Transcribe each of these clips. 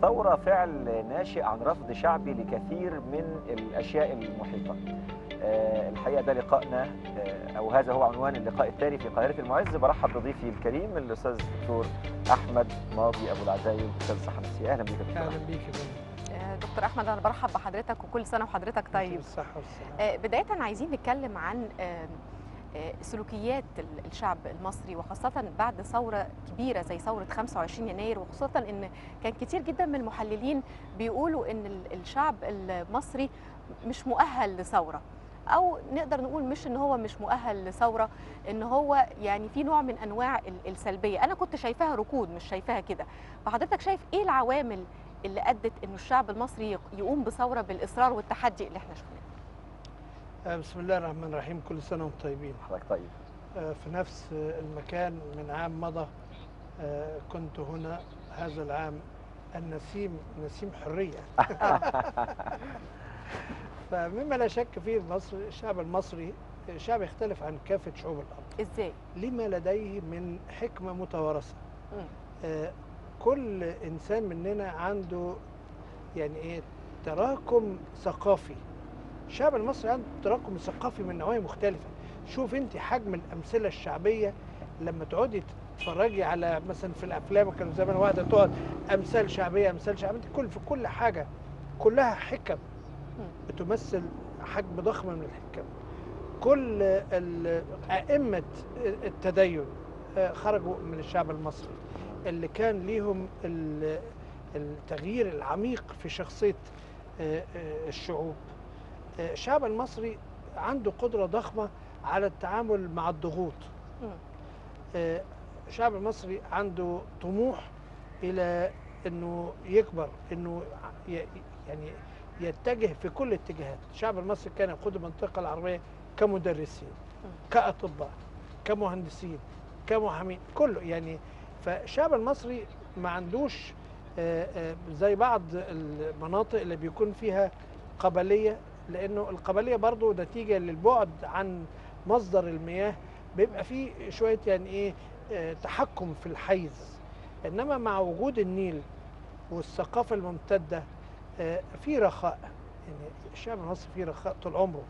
الثورة فعل ناشئ عن رفض شعبي لكثير من الأشياء المحيطة. الحقيقة ده لقائنا، أو هذا هو عنوان اللقاء التالي في قاهرة المعز. برحب بضيفي الكريم الأستاذ الدكتور أحمد ماضي أبو العزايل، أستاذ الصحة النفسية. أهلا بك يا دكتور. اهلا بيك يا فندم. دكتور احمد، انا برحب بحضرتك وكل سنه وحضرتك طيب. بالصحه والسلامه. بدايه عايزين نتكلم عن سلوكيات الشعب المصري، وخاصه بعد ثوره كبيره زي ثوره 25 يناير، وخاصه ان كان كتير جدا من المحللين بيقولوا ان الشعب المصري مش مؤهل لثوره، او نقدر نقول مش ان هو مش مؤهل لثوره، ان هو يعني في نوع من انواع السلبيه. انا كنت شايفاها ركود، مش شايفاها كده. فحضرتك شايف ايه العوامل اللي ادت انه الشعب المصري يقوم بثوره بالاصرار والتحدي اللي احنا شفناه؟ بسم الله الرحمن الرحيم، كل سنه وانتم طيبين. حضرتك طيب. في نفس المكان من عام مضى كنت هنا هذا العام النسيم نسيم حريه. فمما لا شك فيه الشعب المصري شعب يختلف عن كافه شعوب الارض. ازاي؟ لما لديه من حكمه متوارثه. كل انسان مننا عنده يعني ايه تراكم ثقافي. الشعب المصري عنده تراكم ثقافي من نواحي مختلفه. شوف انت حجم الامثله الشعبيه لما تقعدي تتفرجي على مثلا في الافلام، كانوا زمان واحده تقعد امثال شعبيه امثال شعبيه، في كل حاجه كلها حكم بتمثل حجم ضخم من الحكم. كل ائمه التدين خرجوا من الشعب المصري اللي كان ليهم التغيير العميق في شخصيه الشعوب. الشعب المصري عنده قدرة ضخمة على التعامل مع الضغوط. الشعب المصري عنده طموح إلى أنه يكبر، أنه يعني يتجه في كل الاتجاهات. الشعب المصري كان يقود المنطقة العربية كمدرسين، كأطباء، كمهندسين، كمحامين، كله يعني. فالشعب المصري ما عندوش زي بعض المناطق اللي بيكون فيها قبلية، لأنه القبلية برضو نتيجة للبعد عن مصدر المياه بيبقى فيه شوية يعني إيه تحكم في الحيز. إنما مع وجود النيل والثقافة الممتدة في رخاء. يعني الشعب المصري فيه رخاء طول عمره،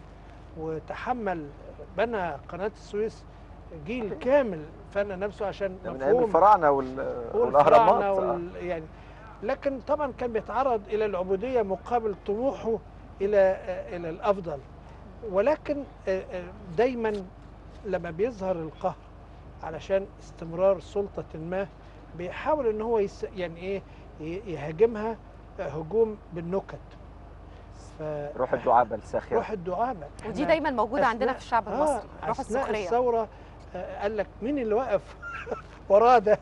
وتحمل بنى قناة السويس جيل كامل فنى نفسه عشان من أيام الفراعنة والأهرامات. يعني لكن طبعا كان بيتعرض إلى العبودية مقابل طموحه إلى الأفضل. ولكن دايما لما بيظهر القهر علشان استمرار سلطة ما بيحاول ان هو يعني ايه يهاجمها هجوم بالنكت. روح الدعابة الساخرة. روح الدعابة ودي دايما موجودة عندنا في الشعب المصري. روح السخرية. الثورة قال لك مين اللي وقف وراه ده؟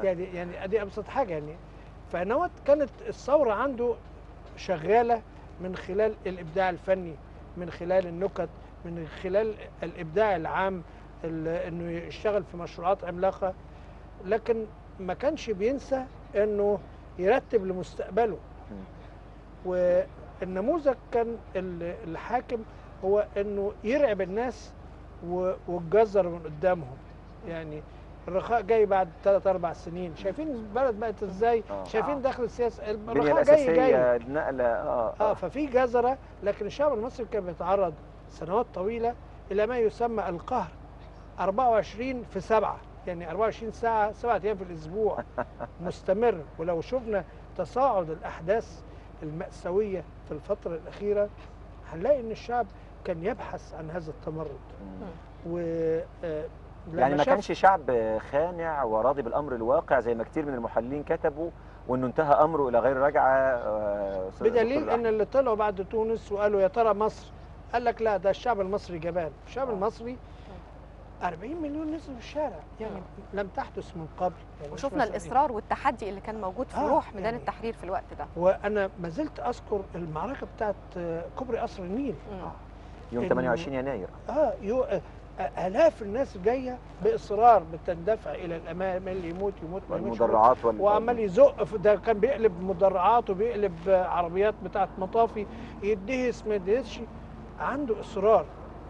يعني دي ابسط حاجة يعني. فنوت كانت الثورة عنده شغالة من خلال الإبداع الفني، من خلال النكت، من خلال الإبداع العام، إنه يشتغل في مشروعات عملاقة. لكن ما كانش بينسى إنه يرتب لمستقبله. والنموذج كان الحاكم هو إنه يرعب الناس والجزر من قدامهم. يعني الرخاء جاي بعد 3-4 سنين. شايفين البلد بقت ازاي؟ شايفين داخل السياسه الرخاء جاي النقله. ففي جزره. لكن الشعب المصري كان بيتعرض سنوات طويله الى ما يسمى القهر 24/7، يعني 24 ساعه 7 ايام في الاسبوع مستمر. ولو شفنا تصاعد الاحداث المأساويه في الفتره الاخيره هنلاقي ان الشعب كان يبحث عن هذا التمرد. يعني ما كانش شعب خانع وراضي بالامر الواقع زي ما كتير من المحللين كتبوا، وانه انتهى امره الى غير رجعه. بدليل ان اللي طلعوا بعد تونس وقالوا يا ترى مصر، قال لك لا، ده الشعب المصري جبان. الشعب المصري 40 مليون نزلوا في الشارع، يعني لم تحدث من قبل. يعني وشفنا الاصرار والتحدي اللي كان موجود في روح ميدان التحرير في الوقت ده. وانا ما زلت اذكر المعركه بتاعت كوبري قصر النيل يوم 28 يناير. آلاف الناس جايه باصرار بتندفع الى الامام، اللي يموت يموت، والمدرعات وعمال يزق. ده كان بيقلب مدرعات وبيقلب عربيات بتاعت مطافي، يدهس ما يدهسش. عنده اصرار.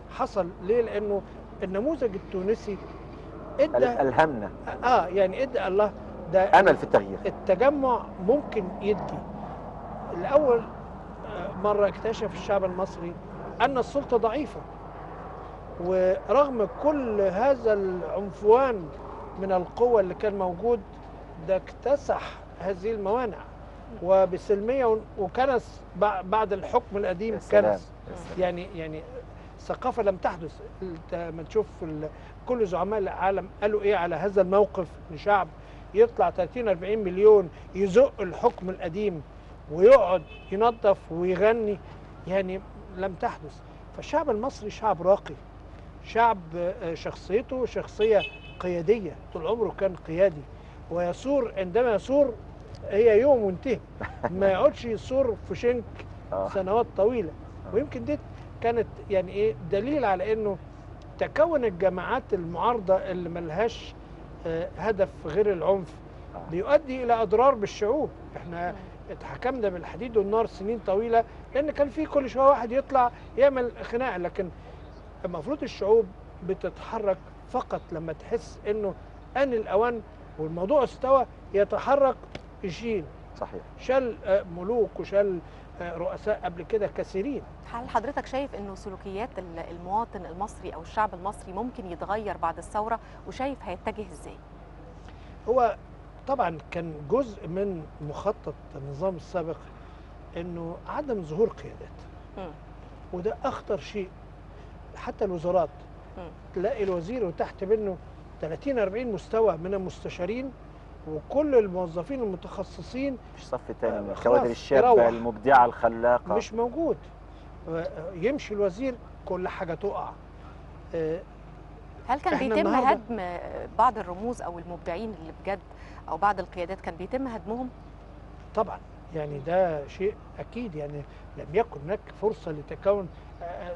حصل ليه؟ لانه النموذج التونسي ادى الهمنا. يعني ادى الله ده امل في التغيير. التجمع ممكن يدي. الأول مرة اكتشف الشعب المصري أن السلطة ضعيفة، ورغم كل هذا العنفوان من القوة اللي كان موجود ده اكتسح هذه الموانع وبسلمية وكنس بعد الحكم القديم كنس. يعني ثقافة لم تحدث. انت ما تشوف كل زعماء العالم قالوا ايه على هذا الموقف، لشعب يطلع 30 40 مليون يزق الحكم القديم ويقعد ينظف ويغني، يعني لم تحدث. فالشعب المصري شعب راقي، شعب شخصيته شخصية قيادية، طول عمره كان قيادي، ويثور عندما يثور هي يوم وانتهي، ما يقعدش يثور في شنك سنوات طويلة. ويمكن دي كانت يعني ايه دليل على انه تكون الجماعات المعارضة اللي ملهاش هدف غير العنف بيؤدي الى اضرار بالشعوب. احنا اتحكمنا بالحديد والنار سنين طويلة لان كان في كل شوية واحد يطلع يعمل خناقة، لكن المفروض الشعوب بتتحرك فقط لما تحس انه ان الاوان والموضوع استوى يتحرك يشيل. صحيح. شال ملوك وشال رؤساء قبل كده كثيرين. هل حضرتك شايف انه سلوكيات المواطن المصري او الشعب المصري ممكن يتغير بعد الثورة، وشايف هيتجه ازاي؟ هو طبعا كان جزء من مخطط النظام السابق انه عدم ظهور قيادات، وده اخطر شيء. حتى الوزارات تلاقي الوزير وتحت منه 30 40 مستوى من المستشارين وكل الموظفين المتخصصين مش صف تاني من الكوادر الشابه المبدعه الخلاقه مش موجود. يمشي الوزير كل حاجه تقع. هل كان بيتم هدم بعض الرموز او المبدعين اللي بجد او بعض القيادات كان بيتم هدمهم؟ طبعا يعني ده شيء اكيد. يعني لم يكن هناك فرصه لتكون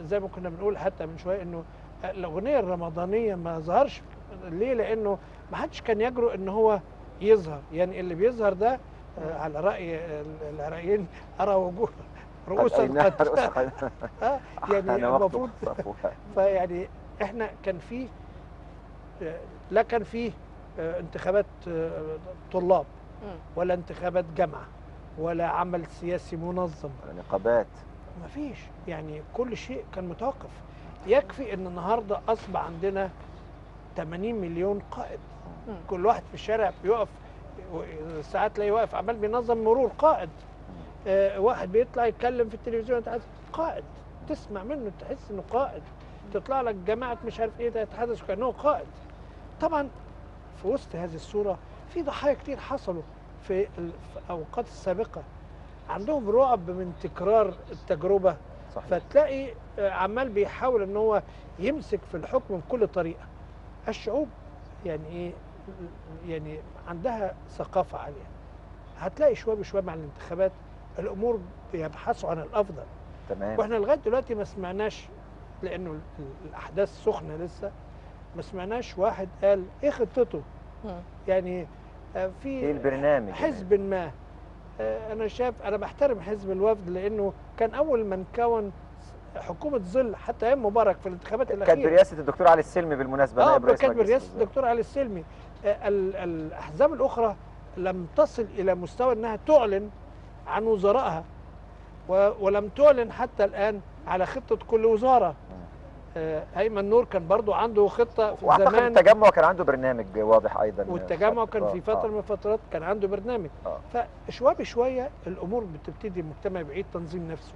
زي ما كنا بنقول حتى من شويه انه الاغنيه الرمضانيه ما ظهرش. ليه؟ لانه ما حدش كان يجرؤ ان هو يظهر. يعني اللي بيظهر ده على راي العراقيين ارى وجوه رؤوسا قد يعني المفروض. فيعني احنا كان في لا كان في انتخابات طلاب ولا انتخابات جامعه ولا عمل سياسي منظم ولا نقابات، ما فيش. يعني كل شيء كان متوقف. يكفي ان النهارده اصبح عندنا 80 مليون قائد، كل واحد في الشارع بيقف ساعات تلاقيه واقف عمال بينظم مرور قائد. واحد بيطلع يتكلم في التلفزيون قائد، تسمع منه تحس انه قائد. تطلع لك جماعه مش عارف ايه تتحدث كانه قائد. طبعا في وسط هذه الصوره في ضحايا كتير حصلوا في الاوقات السابقه، عندهم رعب من تكرار التجربه. صحيح. فتلاقي عمال بيحاول ان هو يمسك في الحكم بكل طريقه. الشعوب يعني ايه يعني عندها ثقافه عاليه. هتلاقي شويه بشويه مع الانتخابات الامور بيبحثوا عن الافضل. تمام. واحنا لغايه دلوقتي ما سمعناش، لانه الاحداث سخنه لسه، ما سمعناش واحد قال ايه خطته. يعني في ايه البرنامج حزب ما. انا شايف انا بحترم حزب الوفد لانه كان اول من كون حكومه ظل حتى ايام مبارك في الانتخابات الاخيره. كانت برئاسه الدكتور علي السلمي بالمناسبه. نائب رئيس كانت برئاسه الدكتور علي السلمي. الاحزاب الاخرى لم تصل الى مستوى انها تعلن عن وزرائها، ولم تعلن حتى الان على خطه كل وزاره. ايمن نور كان برضو عنده خطه في واعتقد زمان. التجمع كان عنده برنامج واضح ايضا. والتجمع كان في فتره من الفترات كان عنده برنامج. فشويه بشويه الامور بتبتدي المجتمع بعيد تنظيم نفسه.